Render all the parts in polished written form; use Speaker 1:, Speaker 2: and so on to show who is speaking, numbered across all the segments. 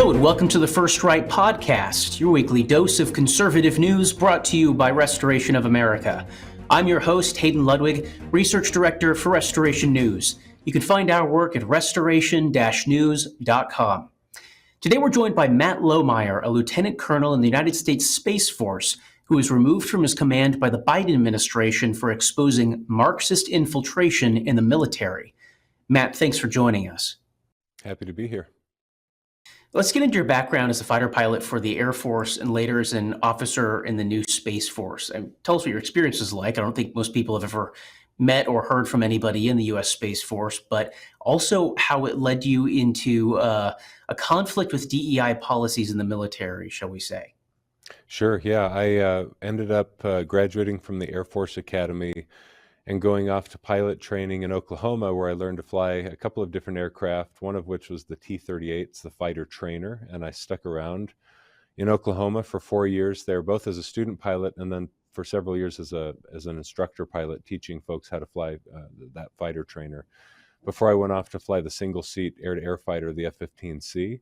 Speaker 1: Hello and welcome to the First Right podcast, your weekly dose of conservative news brought to you by Restoration of America. I'm your host, Hayden Ludwig, Research Director for Restoration News. You can find our work at restoration-news.com. Today we're joined by Matt Lohmeier, a lieutenant colonel in the United States Space Force, who was removed from his command by the Biden administration for exposing Marxist infiltration in the military. Matt, thanks for joining us.
Speaker 2: Happy to be here.
Speaker 1: Let's get into your background as a fighter pilot for the Air Force and later as an officer in the new Space Force. And tell us what your experience is like. I don't think most people have ever met or heard from anybody in the U.S. Space Force, but also how it led you into a conflict with DEI policies in the military, shall we say.
Speaker 2: Sure, yeah. I ended up graduating from the Air Force Academy and going off to pilot training in Oklahoma, where I learned to fly a couple of different aircraft, one of which was the T-38s, the fighter trainer, and I stuck around in Oklahoma for 4 years there, both as a student pilot and then for several years as an instructor pilot, teaching folks how to fly that fighter trainer, before I went off to fly the single-seat air-to-air fighter, the F-15C.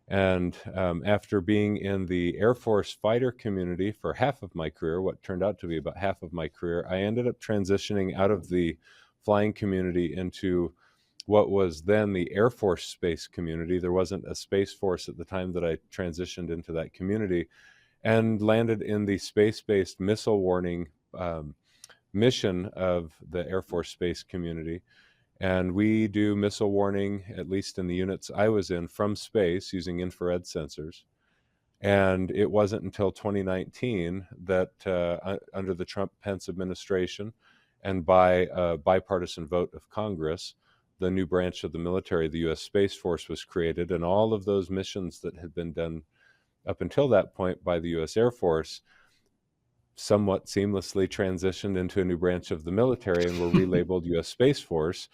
Speaker 2: And after being in the Air Force fighter community for half of my career, what turned out to be about half of my career, I ended up transitioning out of the flying community into what was then the Air Force space community. There wasn't a Space Force at the time that I transitioned into that community, and landed in the space-based missile warning mission of the Air Force space community. And we do missile warning, at least in the units I was in, from space using infrared sensors. And it wasn't until 2019 that under the Trump-Pence administration and by a bipartisan vote of Congress, the new branch of the military, the U.S. Space Force, was created. And all of those missions that had been done up until that point by the U.S. Air Force somewhat seamlessly transitioned into a new branch of the military and were relabeled U.S. Space Force.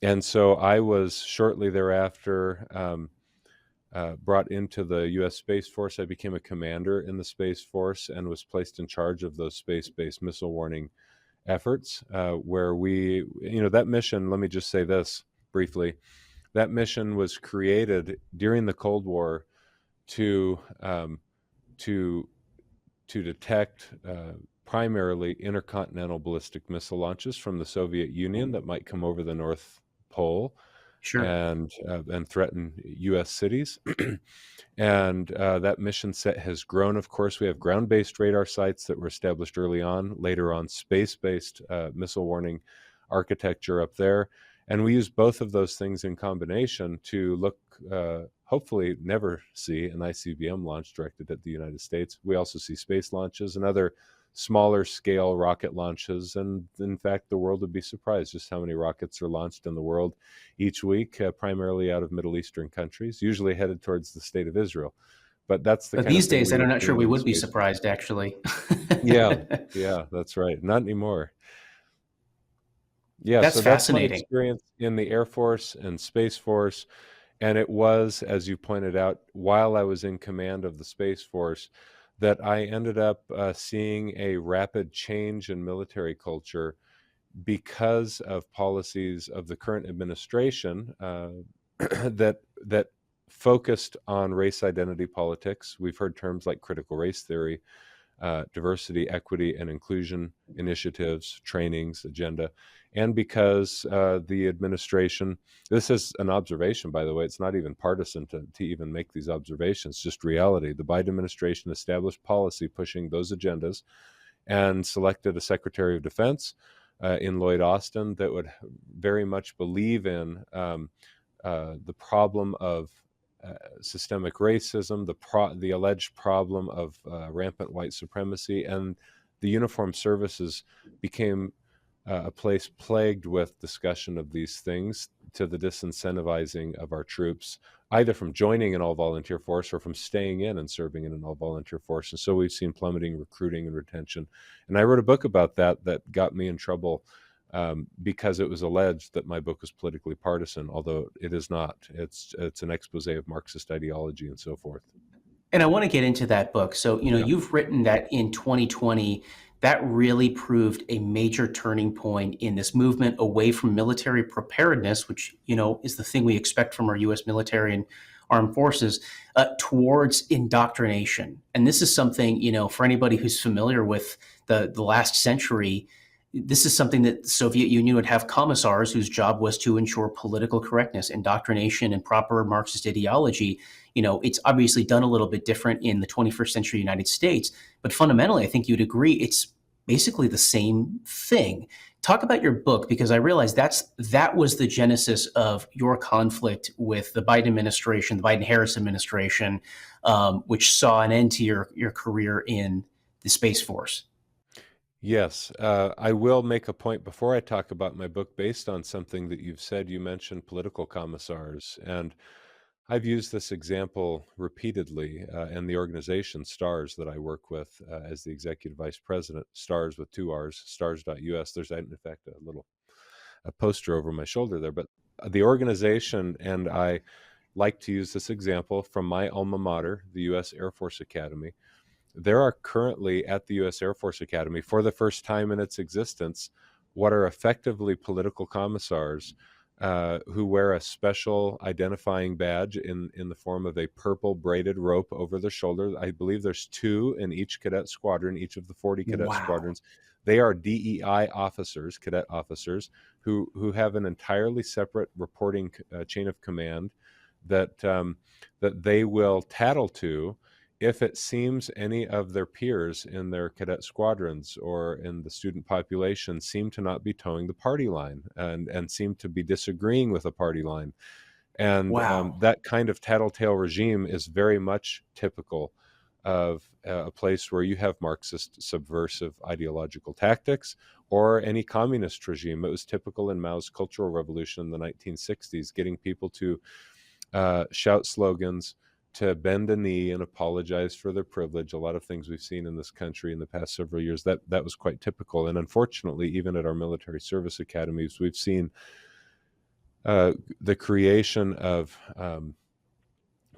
Speaker 2: And so I was shortly thereafter brought into the U.S. Space Force. I became a commander in the Space Force and was placed in charge of those space-based missile warning efforts, where we, that mission, let me just say this briefly, that mission was created during the Cold War to detect primarily intercontinental ballistic missile launches from the Soviet Union that might come over the North Pole.
Speaker 1: Sure.
Speaker 2: and threaten U.S. cities. And that mission set has grown. Of course, we have ground-based radar sites that were established early on, later on space-based missile warning architecture up there. And we use both of those things in combination to look, hopefully never see an ICBM launch directed at the United States. We also see space launches and other smaller scale rocket launches. And in fact, the world would be surprised just how many rockets are launched in the world each week, primarily out of Middle Eastern countries, usually headed towards the state of Israel. But that's the
Speaker 1: But
Speaker 2: kind
Speaker 1: these
Speaker 2: of thing
Speaker 1: days, I'm not sure we would be surprised, actually.
Speaker 2: Yeah, that's right. Not anymore. Yeah,
Speaker 1: That's
Speaker 2: so
Speaker 1: fascinating.
Speaker 2: that's my experience in the Air Force and Space Force. And it was, as you pointed out, while I was in command of the Space Force, that I ended up seeing a rapid change in military culture because of policies of the current administration that focused on race identity politics. We've heard terms like critical race theory, diversity, equity, and inclusion initiatives, trainings, agenda. And because the administration, this is an observation, by the way, it's not even partisan to even make these observations, just reality. The Biden administration established policy pushing those agendas and selected a Secretary of Defense in Lloyd Austin that would very much believe in the problem of systemic racism, the alleged problem of rampant white supremacy, and the uniformed services became a place plagued with discussion of these things, to the disincentivizing of our troops, either from joining an all-volunteer force or from staying in and serving in an all-volunteer force. And so we've seen plummeting recruiting and retention. And I wrote a book about that got me in trouble because it was alleged that my book was politically partisan, although it is not. It's an expose of Marxist ideology and so forth.
Speaker 1: And I want to get into that book. So, you've written that in 2020, that really proved a major turning point in this movement away from military preparedness, which, is the thing we expect from our U.S. military and armed forces towards indoctrination. And this is something, for anybody who's familiar with the last century, this is something that the Soviet Union would have commissars whose job was to ensure political correctness, indoctrination, and proper Marxist ideology. It's obviously done a little bit different in the 21st century United States, but fundamentally, I think you'd agree it's basically the same thing. Talk about your book, because I realize that was the genesis of your conflict with the Biden administration, the Biden-Harris administration, which saw an end to your career in the Space Force.
Speaker 2: Yes, I will make a point before I talk about my book based on something that you've said. You mentioned political commissars, and I've used this example repeatedly, and the organization STARS that I work with as the executive vice president, STARS with two R's, stars.us. There's in fact a poster over my shoulder there, but the organization and I like to use this example from my alma mater, the U.S. Air Force Academy. There are currently at the U.S. Air Force Academy, for the first time in its existence, what are effectively political commissars who wear a special identifying badge in the form of a purple braided rope over their shoulder. I believe there's 2 in each cadet squadron, each of the 40 cadet
Speaker 1: Wow.
Speaker 2: squadrons. They are DEI officers, cadet officers, who have an entirely separate reporting chain of command that that they will tattle to if it seems any of their peers in their cadet squadrons or in the student population seem to not be towing the party line and seem to be disagreeing with the party line. And
Speaker 1: Wow.
Speaker 2: that kind of tattletale regime is very much typical of a place where you have Marxist subversive ideological tactics or any communist regime. It was typical in Mao's Cultural Revolution in the 1960s, getting people to shout slogans, to bend a knee and apologize for their privilege. A lot of things we've seen in this country in the past several years, that was quite typical. And unfortunately, even at our military service academies, we've seen the creation of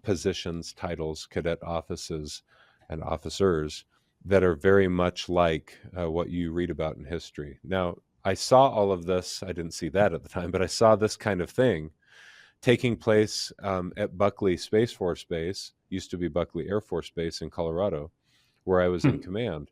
Speaker 2: positions, titles, cadet offices, and officers that are very much like what you read about in history. Now, I saw all of this. I didn't see that at the time, but I saw this kind of thing taking place at Buckley Space Force Base, used to be Buckley Air Force Base in Colorado, where I was in
Speaker 1: Hmm.
Speaker 2: command.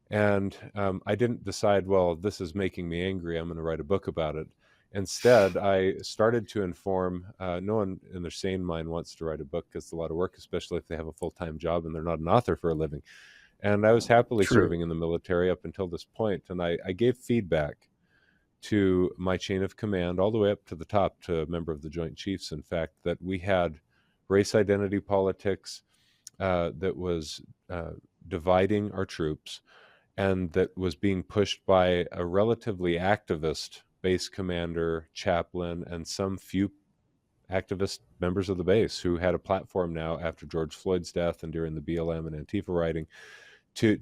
Speaker 2: And I didn't decide, well, this is making me angry, I'm going to write a book about it. Instead, I started to inform, no one in their sane mind wants to write a book because it's a lot of work, especially if they have a full-time job and they're not an author for a living. And I was happily
Speaker 1: True.
Speaker 2: serving in the military up until this point, and I gave feedback to my chain of command all the way up to the top, to a member of the Joint Chiefs, in fact, that we had race identity politics that was dividing our troops and that was being pushed by a relatively activist base commander, chaplain, and some few activist members of the base who had a platform now after George Floyd's death and during the BLM and Antifa writing to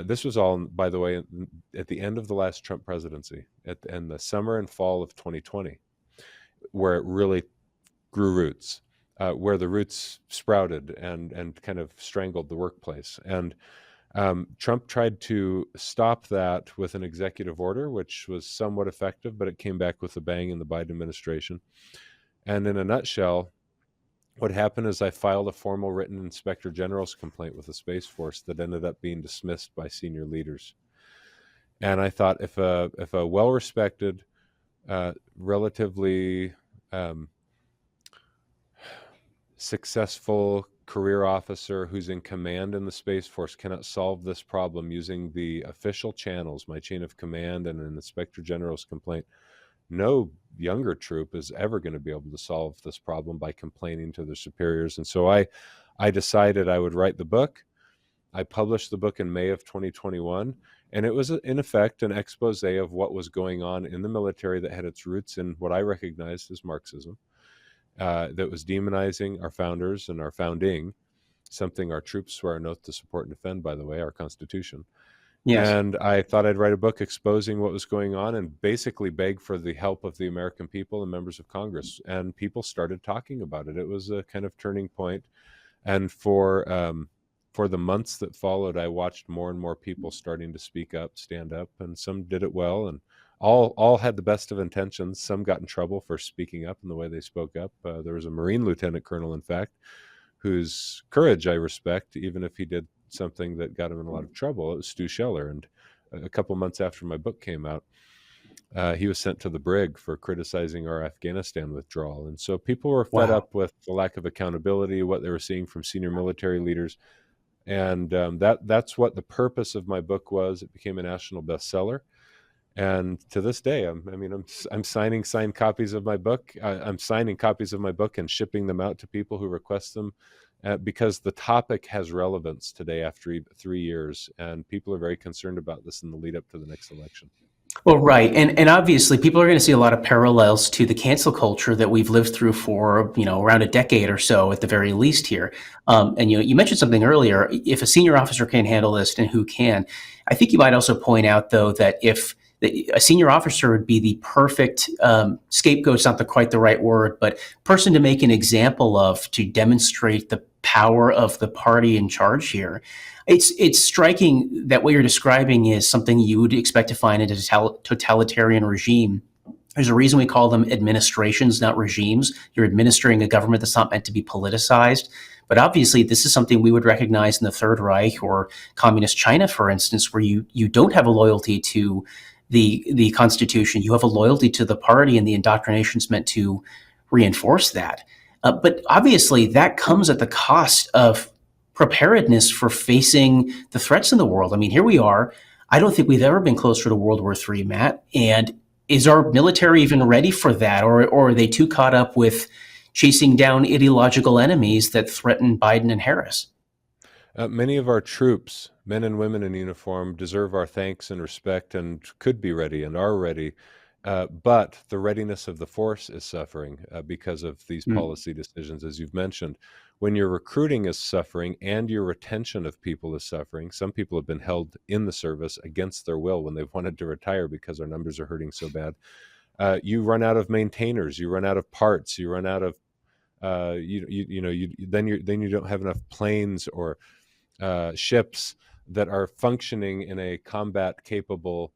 Speaker 2: this was all, by the way, at the end of the last Trump presidency, in the summer and fall of 2020, where it really grew roots, where the roots sprouted and kind of strangled the workplace. And Trump tried to stop that with an executive order, which was somewhat effective, but it came back with a bang in the Biden administration. And in a nutshell, what happened is I filed a formal written inspector general's complaint with the Space Force that ended up being dismissed by senior leaders. And I thought, if a well-respected, relatively successful career officer who's in command in the Space Force cannot solve this problem using the official channels, my chain of command and an inspector general's complaint, no younger troop is ever going to be able to solve this problem by complaining to their superiors. And so I decided I would write the book. I published the book in May of 2021, and it was in effect an expose of what was going on in the military that had its roots in what I recognized as Marxism, that was demonizing our founders and our founding, something our troops swear an oath to support and defend, by the way, our Constitution.
Speaker 1: Yes.
Speaker 2: And I thought I'd write a book exposing what was going on and basically beg for the help of the American people and members of Congress. And people started talking about it. It was a kind of turning point. And for the months that followed, I watched more and more people starting to speak up, stand up, and some did it well, and all had the best of intentions. Some got in trouble for speaking up in the way they spoke up. There was a Marine lieutenant colonel, in fact, whose courage I respect, even if he did something that got him in a lot of trouble. It was Stu Scheller. And a couple months after my book came out, he was sent to the brig for criticizing our Afghanistan withdrawal. And so people were fed
Speaker 1: Wow.
Speaker 2: up with the lack of accountability, what they were seeing from senior military leaders. And that's what the purpose of my book was. It became a national bestseller. And to this day, I'm signing signed copies of my book. I'm signing copies of my book and shipping them out to people who request them, because the topic has relevance today after 3 years, and people are very concerned about this in the lead up to the next election.
Speaker 1: Well, right, and obviously, people are going to see a lot of parallels to the cancel culture that we've lived through for around a decade or so, at the very least here. And you mentioned something earlier. If a senior officer can't handle this, then who can? I think you might also point out, though, that if a senior officer would be the perfect scapegoat's not quite the right word, but person to make an example of, to demonstrate the power of the party in charge here. It's striking that what you're describing is something you would expect to find in a totalitarian regime. There's a reason we call them administrations, not regimes. You're administering a government that's not meant to be politicized. But obviously, this is something we would recognize in the Third Reich or Communist China, for instance, where you don't have a loyalty to the Constitution. You have a loyalty to the party, and the indoctrination is meant to reinforce that. But obviously, that comes at the cost of preparedness for facing the threats in the world. I mean, here we are. I don't think we've ever been closer to World War III, Matt. And is our military even ready for that? Or are they too caught up with chasing down ideological enemies that threaten Biden and Harris?
Speaker 2: Many of our troops, men and women in uniform, deserve our thanks and respect and could be ready and are ready. But the readiness of the force is suffering because of these policy decisions, as you've mentioned. When your recruiting is suffering and your retention of people is suffering, some people have been held in the service against their will when they've wanted to retire because our numbers are hurting so bad. You run out of maintainers, you run out of parts, you run out of then you don't have enough planes or ships that are functioning in a combat capable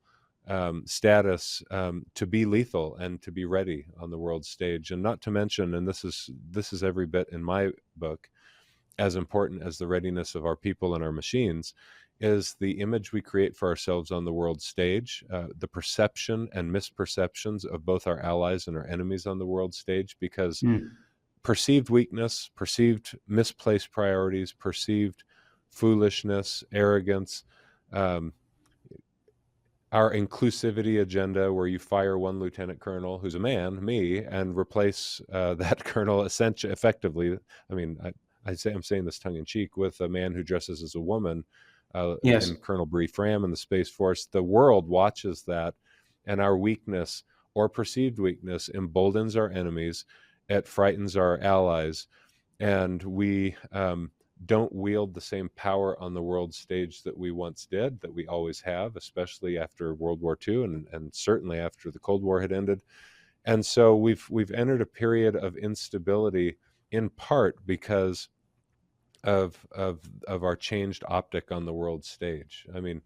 Speaker 2: status to be lethal and to be ready on the world stage. And not to mention, and this is every bit in my book as important as the readiness of our people and our machines, is the image we create for ourselves on the world stage, the perception and misperceptions of both our allies and our enemies on the world stage, because perceived weakness, perceived misplaced priorities, perceived foolishness, arrogance, our inclusivity agenda, where you fire one lieutenant colonel who's a man, me, and replace that colonel effectively. I mean, I'm saying this tongue in cheek, with a man who dresses as a woman,
Speaker 1: Yes.
Speaker 2: in Colonel Bree Fram in the Space Force. The world watches that, and our weakness or perceived weakness emboldens our enemies. It frightens our allies, and we don't wield the same power on the world stage that we once did, that we always have, especially after World War II and certainly after the Cold War had ended. And so we've entered a period of instability, in part because of our changed optic on the world stage. I mean,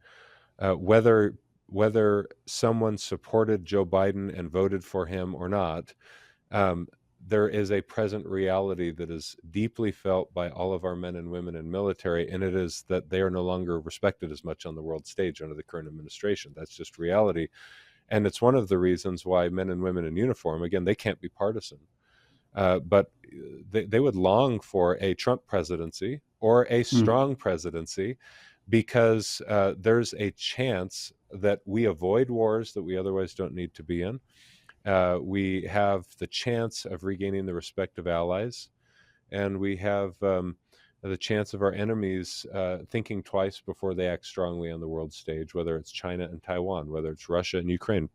Speaker 2: whether someone supported Joe Biden and voted for him or not, there is a present reality that is deeply felt by all of our men and women in military, and it is that they are no longer respected as much on the world stage under the current administration. That's just reality. And it's one of the reasons why men and women in uniform, again, they can't be partisan, but they would long for a Trump presidency or a strong presidency, because there's a chance that we avoid wars that we otherwise don't need to be in. We have the chance of regaining the respect of allies, and we have the chance of our enemies thinking twice before they act strongly on the world stage, whether it's China and Taiwan, whether it's Russia and Ukraine.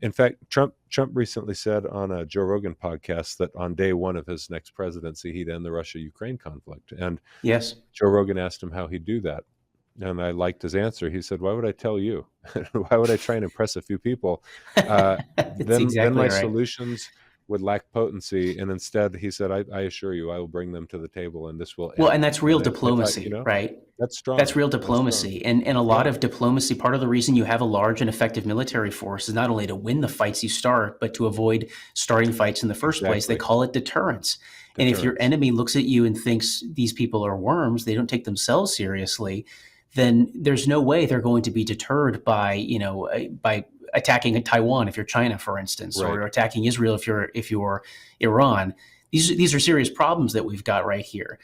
Speaker 2: In fact, Trump recently said on a Joe Rogan podcast that on day one of his next presidency, he'd end the Russia-Ukraine conflict. And
Speaker 1: Yes.
Speaker 2: Joe Rogan asked him how he'd do that. And I liked his answer. He said, "Why would I tell you? Why would I try and impress a few people?
Speaker 1: That's
Speaker 2: Then
Speaker 1: exactly
Speaker 2: my
Speaker 1: right.
Speaker 2: solutions would lack potency. And instead, he said, I assure you, I will bring them to the table, and this will
Speaker 1: Well, and
Speaker 2: end.
Speaker 1: that's real
Speaker 2: And I thought,
Speaker 1: diplomacy, right?
Speaker 2: that's
Speaker 1: That's
Speaker 2: strong.
Speaker 1: real
Speaker 2: That's strong.
Speaker 1: diplomacy. And a lot
Speaker 2: Yeah,
Speaker 1: of diplomacy, part of the reason you have a large and effective military force is not only to win the fights you start, but to avoid starting fights in the first place. They
Speaker 2: exactly.
Speaker 1: call it deterrence. And if your
Speaker 2: Deterrence.
Speaker 1: enemy looks at you and thinks these people are worms, they don't take themselves seriously, then there's no way they're going to be deterred by, by attacking Taiwan if you're China, for instance,
Speaker 2: Right.
Speaker 1: or attacking Israel if you're Iran. These are serious problems that we've got right here,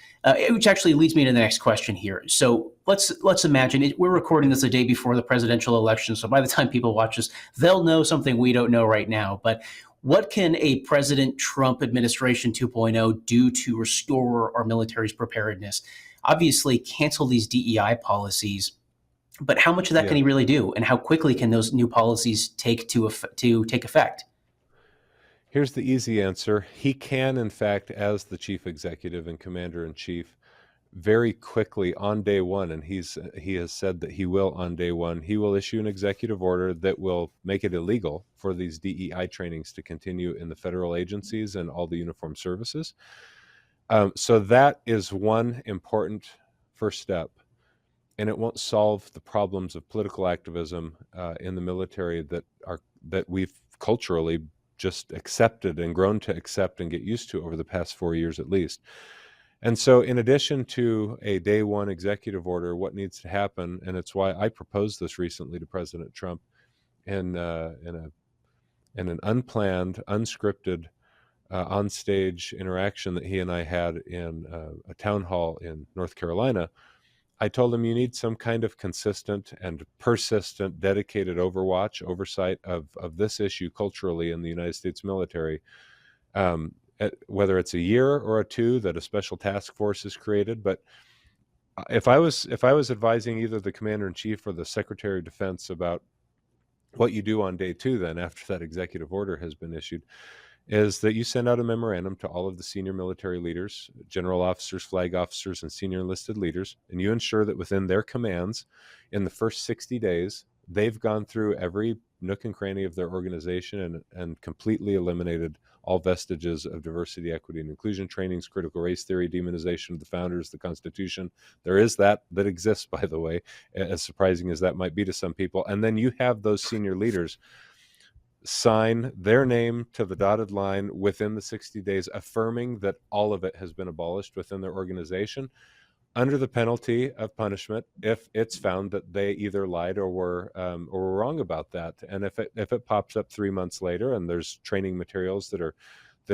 Speaker 1: which actually leads me to the next question here. So let's imagine we're recording this the day before the presidential election. So by the time people watch this, they'll know something we don't know right now. But what can a President Trump administration 2.0 do to restore our military's preparedness? Obviously, cancel these DEI policies, but how much of that can he really do, and how quickly can those new policies take effect?
Speaker 2: Here's the easy answer. He can, in fact, as the chief executive and commander in chief, very quickly on day one, and he has said that he will on day one, he will issue an executive order that will make it illegal for these DEI trainings to continue in the federal agencies and all the uniformed services. So that is one important first step, and it won't solve the problems of political activism in the military that we've culturally just accepted and grown to accept and get used to over the past 4 years at least. And so in addition to a day one executive order, what needs to happen, and it's why I proposed this recently to President Trump in an unplanned, unscripted, on-stage interaction that he and I had in a town hall in North Carolina. I told him you need some kind of consistent and persistent, dedicated oversight of this issue culturally in the United States military, whether it's a year or a two that a special task force is created. But if I was advising either the commander in chief or the secretary of defense about what you do on day two, then after that executive order has been issued, is that you send out a memorandum to all of the senior military leaders, general officers, flag officers, and senior enlisted leaders, and you ensure that within their commands, in the first 60 days, they've gone through every nook and cranny of their organization and completely eliminated all vestiges of diversity, equity, and inclusion trainings, critical race theory, demonization of the founders, the Constitution. There is that exists, by the way, as surprising as that might be to some people. And then you have those senior leaders sign their name to the dotted line within the 60 days, affirming that all of it has been abolished within their organization, under the penalty of punishment if it's found that they either lied or were wrong about that. And if it pops up 3 months later and there's training materials that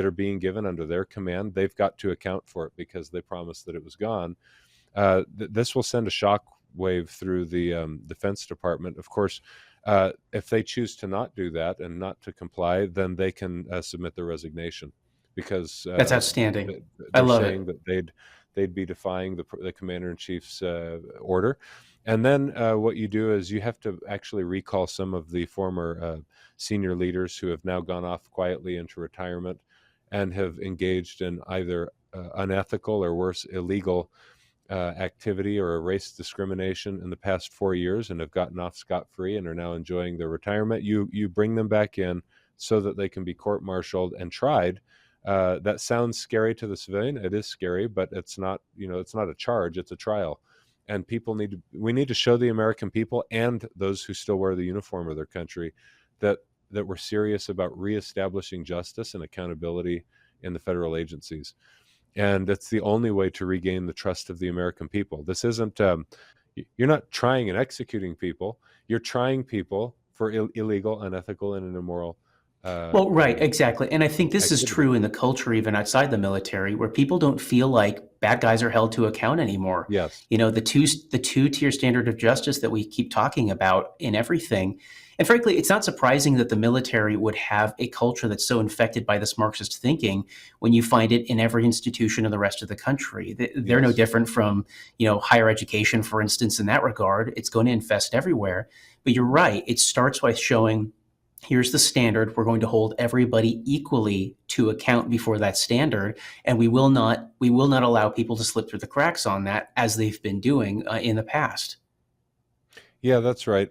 Speaker 2: are being given under their command, they've got to account for it because they promised that it was gone. This will send a shock wave through the Defense Department. Of course, if they choose to not do that and not to comply, then they can submit their resignation, because
Speaker 1: That's outstanding. I
Speaker 2: they're
Speaker 1: love
Speaker 2: saying
Speaker 1: it.
Speaker 2: that they'd be defying the commander-in-chief's order. And then what you do is you have to actually recall some of the former senior leaders who have now gone off quietly into retirement and have engaged in either unethical or worse, illegal activity or race discrimination in the past 4 years and have gotten off scot-free and are now enjoying their retirement. You bring them back in so that they can be court-martialed and tried. That sounds scary to the civilian. It is scary, but it's not. It's not a charge. It's a trial, and we need to show the American people and those who still wear the uniform of their country that we're serious about reestablishing justice and accountability in the federal agencies. And it's the only way to regain the trust of the American people. This isn't, you're not trying and executing people. You're trying people for illegal, unethical, and immoral.
Speaker 1: Well, right, exactly. And I think this is true in the culture, even outside the military, where people don't feel like bad guys are held to account anymore.
Speaker 2: Yes.
Speaker 1: The two-tier standard of justice that we keep talking about in everything. And frankly, it's not surprising that the military would have a culture that's so infected by this Marxist thinking when you find it in every institution in the rest of the country. They're no different from, higher education, for instance, in that regard. It's going to infest everywhere. But you're right. It starts by showing, here's the standard. We're going to hold everybody equally to account before that standard, and we will not allow people to slip through the cracks on that, as they've been doing in the past.
Speaker 2: Yeah, that's right.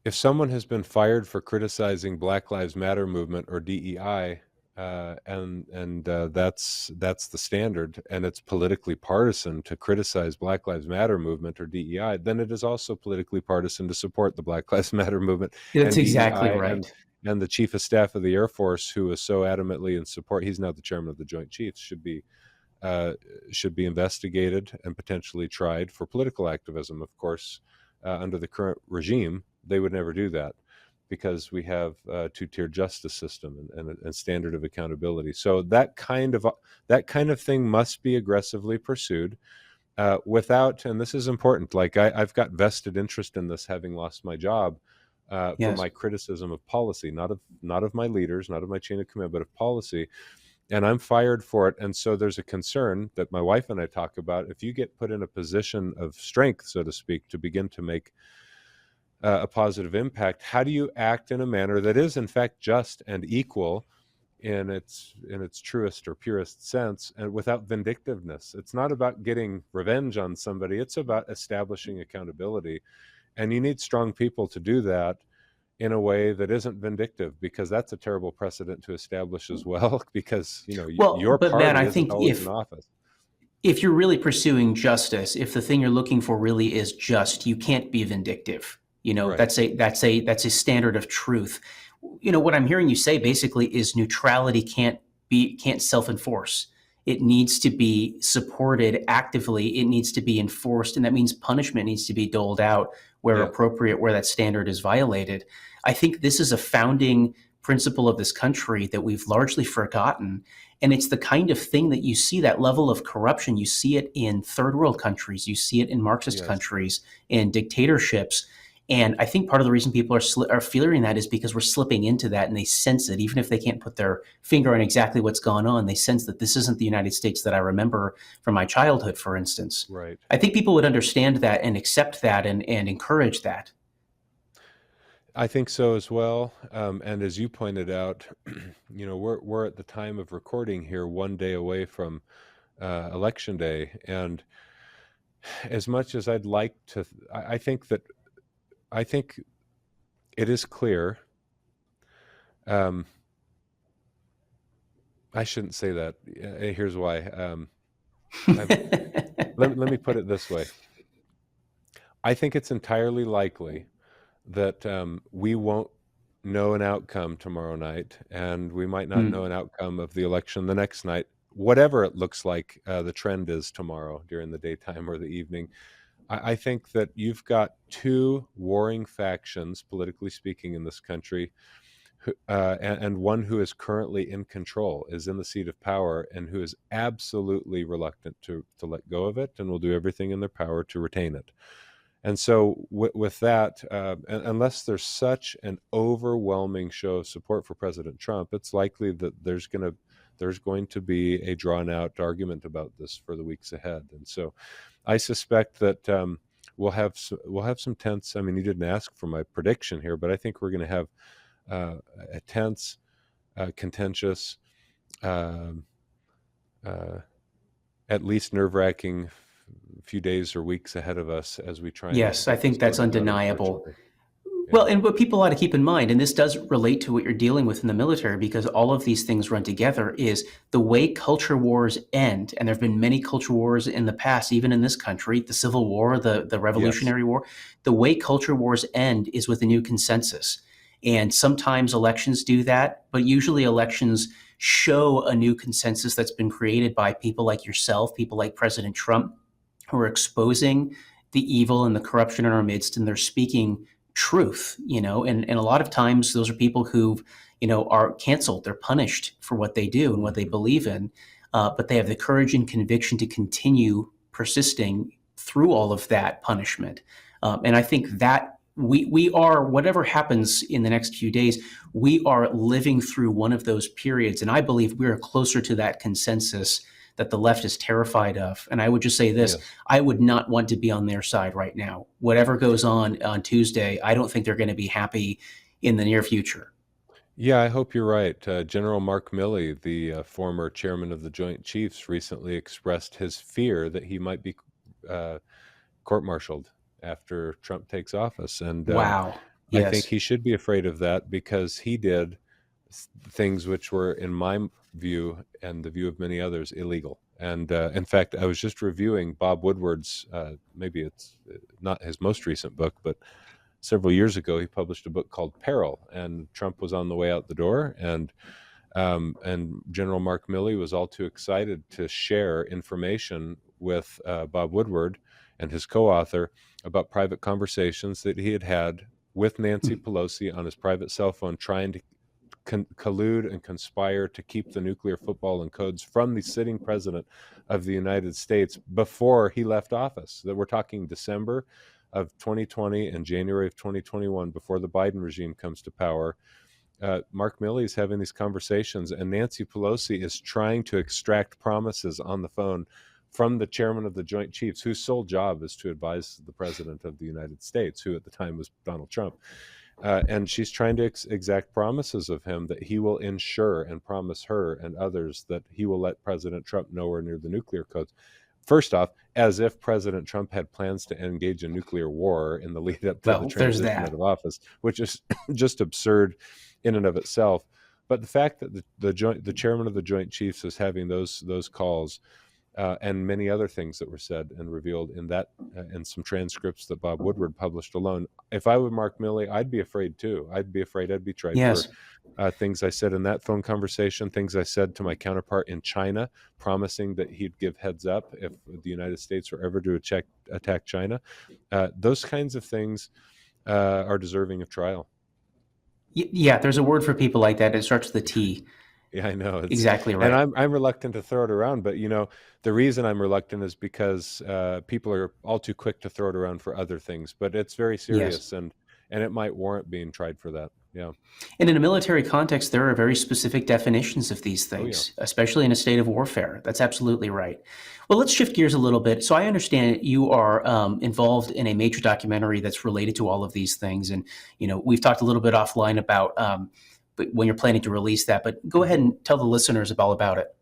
Speaker 2: if someone has been fired for criticizing Black Lives Matter movement or DEI, that's the standard, and it's politically partisan to criticize Black Lives Matter movement or DEI, then it is also politically partisan to support the Black Lives Matter movement
Speaker 1: That's
Speaker 2: and
Speaker 1: exactly
Speaker 2: DEI,
Speaker 1: right.
Speaker 2: and the Chief of Staff of the Air Force, who is so adamantly in support. He's now the chairman of the Joint Chiefs. Uh, should be investigated and potentially tried for political activism. Of course, under the current regime, they would never do that because we have a two-tier justice system and standard of accountability. So that kind of thing must be aggressively pursued without. And this is important. Like I've got vested interest in this, having lost my job. For
Speaker 1: Yes.
Speaker 2: my criticism of policy, not of my leaders, not of my chain of command, but of policy, and I'm fired for it. And so there's a concern that my wife and I talk about. If you get put in a position of strength, so to speak, to begin to make a positive impact, how do you act in a manner that is in fact just and equal in its truest or purest sense, and without vindictiveness? It's not about getting revenge on somebody. It's about establishing accountability. And you need strong people to do that in a way that isn't vindictive, because that's a terrible precedent to establish as well, because
Speaker 1: Well,
Speaker 2: your
Speaker 1: but Matt,
Speaker 2: party
Speaker 1: I
Speaker 2: isn't
Speaker 1: think
Speaker 2: always in office.
Speaker 1: if you're really pursuing justice, if the thing you're looking for really is just, you can't be vindictive.
Speaker 2: Right.
Speaker 1: That's a standard of truth. What I'm hearing you say basically is neutrality can't self-enforce. It needs to be supported actively. It needs to be enforced, and that means punishment needs to be doled out where
Speaker 2: Yeah.
Speaker 1: appropriate, where that standard is violated. I think this is a founding principle of this country that we've largely forgotten. And it's the kind of thing that you see, that level of corruption. You see it in third world countries. You see it in Marxist
Speaker 2: Yes.
Speaker 1: countries, in dictatorships. And I think part of the reason people are feeling that is because we're slipping into that, and they sense it. Even if they can't put their finger on exactly what's gone on, they sense that this isn't the United States that I remember from my childhood, for instance.
Speaker 2: Right.
Speaker 1: I think people would understand that and accept that and encourage that.
Speaker 2: I think so as well. And as you pointed out, we're at the time of recording here, one day away from election day, and as much as I'd like to, I think it is clear. I shouldn't say that. Here's why. Let me put it this way. I think it's entirely likely that we won't know an outcome tomorrow night, and we might not know an outcome of the election the next night, whatever it looks like the trend is tomorrow during the daytime or the evening. I think that you've got two warring factions, politically speaking, in this country, and one who is currently in control, is in the seat of power, and who is absolutely reluctant to let go of it, and will do everything in their power to retain it. And so with that, unless there's such an overwhelming show of support for President Trump, it's likely that there's going to be a drawn out argument about this for the weeks ahead. And so I suspect that we'll have some tense. I mean, you didn't ask for my prediction here, but I think we're going to have a tense, contentious, at least nerve-wracking few days or weeks ahead of us as we try
Speaker 1: Yes, I think
Speaker 2: and
Speaker 1: that's
Speaker 2: sort this out,
Speaker 1: undeniable.
Speaker 2: unfortunately.
Speaker 1: Well,
Speaker 2: Yeah.
Speaker 1: and what people ought to keep in mind, and this does relate to what you're dealing with in the military, because all of these things run together, is the way culture wars end. And there have been many culture wars in the past, even in this country, the Civil War, the
Speaker 2: Yes.
Speaker 1: Revolutionary War. The way culture wars end is with a new consensus. And sometimes elections do that, but usually elections show a new consensus that's been created by people like yourself, people like President Trump, who are exposing the evil and the corruption in our midst, and they're speaking truth, and a lot of times those are people who, are canceled. They're punished for what they do and what they believe in, but they have the courage and conviction to continue persisting through all of that punishment. And I think that we are, whatever happens in the next few days, we are living through one of those periods, and I believe we are closer to that consensus that the left is terrified of. And I would just say this,
Speaker 2: Yes.
Speaker 1: I would not want to be on their side right now. Whatever goes on Tuesday, I don't think they're going to be happy in the near future.
Speaker 2: Yeah, I hope you're right. General Mark Milley, the former chairman of the Joint Chiefs, recently expressed his fear that he might be court-martialed after Trump takes office. And
Speaker 1: Wow.
Speaker 2: I think
Speaker 1: Yes.
Speaker 2: he should be afraid of that because he did things which were, in my view and the view of many others, illegal. And in fact, I was just reviewing Bob Woodward's, maybe it's not his most recent book, but several years ago, he published a book called Peril, and Trump was on the way out the door, and General Mark Milley was all too excited to share information with Bob Woodward and his co-author about private conversations that he had had with Nancy Pelosi on his private cell phone, trying to collude and conspire to keep the nuclear football and codes from the sitting president of the United States before he left office. That we're talking December of 2020 and January of 2021, before the Biden regime comes to power. Mark Milley is having these conversations, and Nancy Pelosi is trying to extract promises on the phone from the chairman of the Joint Chiefs, whose sole job is to advise the president of the United States, who at the time was Donald Trump. And she's trying to exact promises of him that he will ensure, and promise her and others, that he will let President Trump nowhere near the nuclear codes. First off, as if President Trump had plans to engage in nuclear war in the lead up to the transition out of office, which is just absurd in and of itself. But the fact that the chairman of the Joint Chiefs is having those calls, and many other things that were said and revealed in that, and some transcripts that Bob Woodward published alone. If I were Mark Milley, I'd be afraid too. I'd be afraid I'd be tried
Speaker 1: Yes.
Speaker 2: for things I said in that phone conversation, things I said to my counterpart in China, promising that he'd give heads up if the United States were ever to attack China. Those kinds of things are deserving of trial.
Speaker 1: Yeah, there's a word for people like that. It starts with a T.
Speaker 2: Yeah, I know.
Speaker 1: Exactly right.
Speaker 2: And I'm reluctant to throw it around, but the reason I'm reluctant is because people are all too quick to throw it around for other things. But it's very serious, and it might warrant being tried for that. Yeah.
Speaker 1: And in a military context, there are very specific definitions of these things, especially in a state of warfare. That's absolutely right. Well, let's shift gears a little bit. So I understand you are involved in a major documentary that's related to all of these things. And, we've talked a little bit offline about but when you're planning to release that, but go ahead and tell the listeners all about it.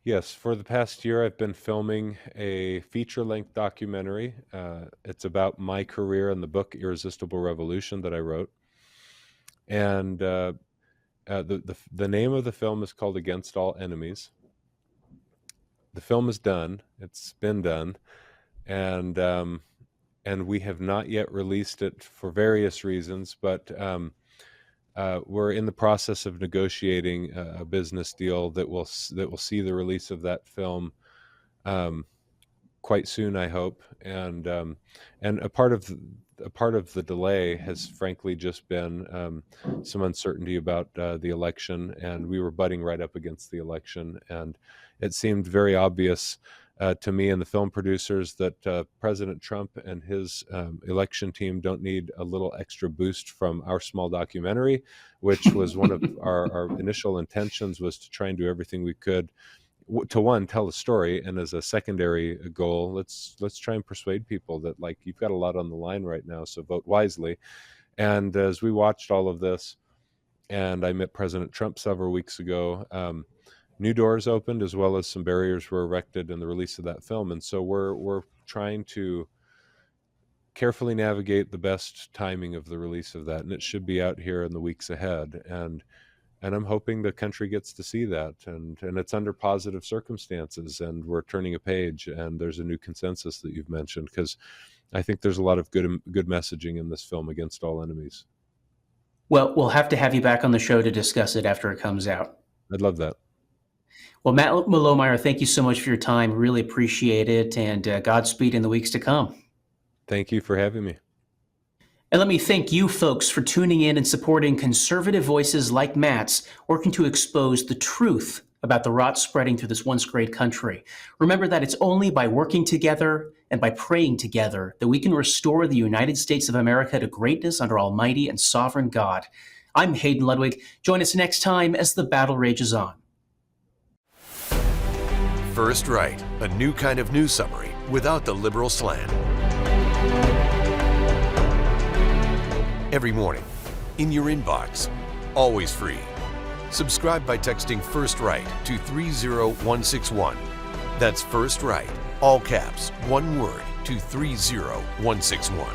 Speaker 2: Yes, for the past year, I've been filming a feature-length documentary. It's about my career and the book Irresistible Revolution that I wrote. And the name of the film is called Against All Enemies. The film is done. It's been done. And we have not yet released it for various reasons, but we're in the process of negotiating a business deal that will see the release of that film quite soon, I hope. And a part of the delay has frankly just been some uncertainty about the election, and we were butting right up against the election, and it seemed very obvious to me and the film producers that President Trump and his election team don't need a little extra boost from our small documentary, which was one of our initial intentions, was to try and do everything we could to, one, tell the story, and as a secondary goal, let's try and persuade people that, like, you've got a lot on the line right now, so vote wisely. And as we watched all of this, and I met President Trump several weeks ago, new doors opened, as well as some barriers were erected in the release of that film. And so we're trying to carefully navigate the best timing of the release of that, and it should be out here in the weeks ahead. And I'm hoping the country gets to see that, and it's under positive circumstances, and we're turning a page, and there's a new consensus that you've mentioned, because I think there's a lot of good messaging in this film, Against All Enemies.
Speaker 1: Well, we'll have to have you back on the show to discuss it after it comes out.
Speaker 2: I'd love that.
Speaker 1: Well, Matt Lohmeier, thank you so much for your time. Really appreciate it, and Godspeed in the weeks to come.
Speaker 2: Thank you for having me.
Speaker 1: And let me thank you folks for tuning in and supporting conservative voices like Matt's, working to expose the truth about the rot spreading through this once great country. Remember that it's only by working together and by praying together that we can restore the United States of America to greatness under Almighty and Sovereign God. I'm Hayden Ludwig. Join us next time as the battle rages on.
Speaker 3: First Right, a new kind of news summary without the liberal slant. Every morning, in your inbox, always free. Subscribe by texting First Right to 30161. That's First Right, all caps, one word, to 30161.